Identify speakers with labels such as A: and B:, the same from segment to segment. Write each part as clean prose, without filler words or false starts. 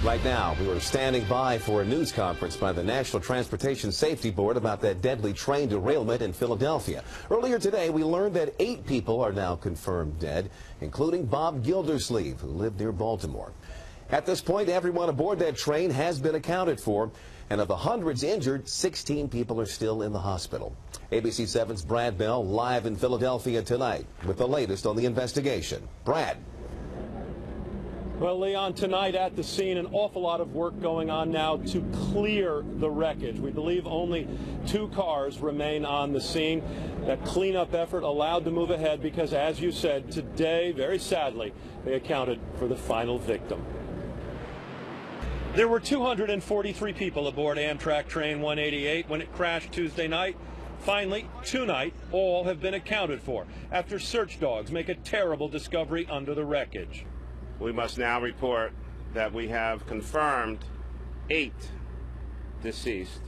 A: Right now, we were standing by for a news conference by the National Transportation Safety Board about that deadly train derailment in Philadelphia. Earlier today, we learned that 8 people are now confirmed dead, including Bob Gildersleeve, who lived near Baltimore. At this point, everyone aboard that train has been accounted for, and of the hundreds injured, 16 people are still in the hospital. ABC 7's Brad Bell live in Philadelphia tonight with the latest on the investigation. Brad.
B: Well, Leon, tonight at the scene, an awful lot of work going on now to clear the wreckage. We believe only 2 cars remain on the scene. That cleanup effort allowed to move ahead because, as you said, today, very sadly, they accounted for the final victim. There were 243 people aboard Amtrak Train 188 when it crashed Tuesday night. Finally, tonight, all have been accounted for after search dogs make a terrible discovery under the wreckage.
C: We must now report that we have confirmed 8 deceased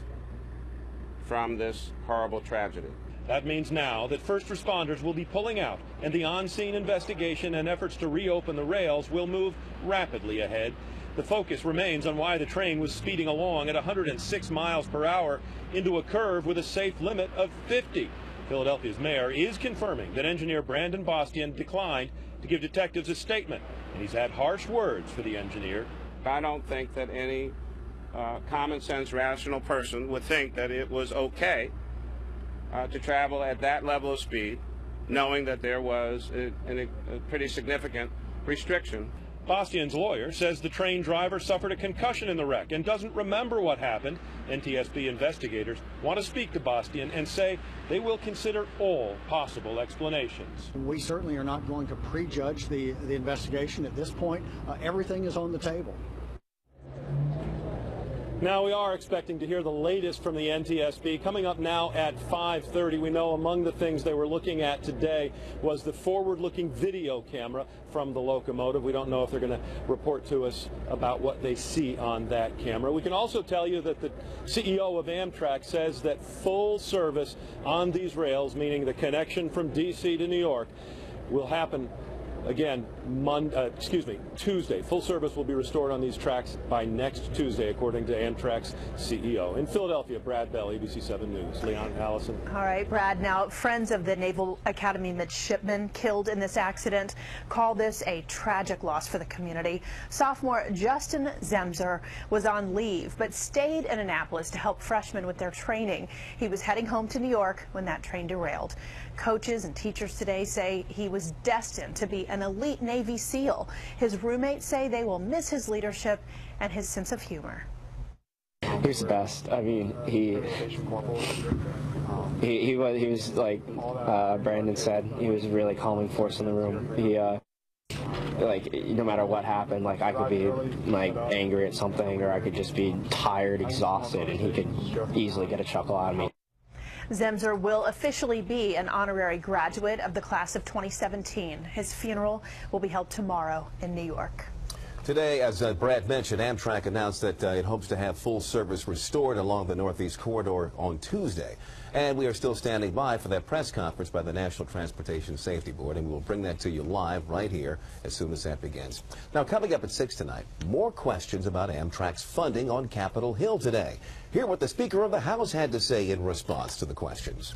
C: from this horrible tragedy.
B: That means now that first responders will be pulling out, and the on-scene investigation and efforts to reopen the rails will move rapidly ahead. The focus remains on why the train was speeding along at 106 miles per hour into a curve with a safe limit of 50. Philadelphia's mayor is confirming that engineer Brandon Bastian declined to give detectives a statement, and he's had harsh words for the engineer.
C: I don't think that any common sense, rational person would think that it was okay to travel at that level of speed, knowing that there was a pretty significant restriction.
B: Bastian's lawyer says the train driver suffered a concussion in the wreck and doesn't remember what happened. NTSB investigators want to speak to Bastian and say they will consider all possible explanations.
D: We certainly are not going to prejudge the investigation at this point. Everything is on the table.
B: Now we are expecting to hear the latest from the NTSB. Coming up now at 5:30, we know among the things they were looking at today was the forward-looking video camera from the locomotive. We don't know if they're going to report to us about what they see on that camera. We can also tell you that the CEO of Amtrak says that full service on these rails, meaning the connection from D.C. to New York, will happen again Tuesday. Full service will be restored on these tracks by next Tuesday, according to Amtrak's CEO. In Philadelphia, Brad Bell, ABC 7 News. Leon, Allison.
E: All right, Brad. Now, friends of the Naval Academy midshipmen killed in this accident call this a tragic loss for the community. Sophomore Justin Zemser was on leave, but stayed in Annapolis to help freshmen with their training. He was heading home to New York when that train derailed. Coaches and teachers today say he was destined to be an elite Navy SEAL. His roommates say they will miss his leadership and his sense of humor.
F: He was the best. I mean, he was like Brandon said, he was a really calming force in the room. He like, no matter what happened, like, I could be like angry at something, or I could just be tired, exhausted, and he could easily get a chuckle out of me.
E: Zemser will officially be an honorary graduate of the class of 2017. His funeral will be held tomorrow in New York.
A: Today, as Brad mentioned, Amtrak announced that it hopes to have full service restored along the Northeast Corridor on Tuesday. And we are still standing by for that press conference by the National Transportation Safety Board, and we will bring that to you live right here as soon as that begins. Now, coming up at 6 tonight, more questions about Amtrak's funding on Capitol Hill today. Hear what the Speaker of the House had to say in response to the questions.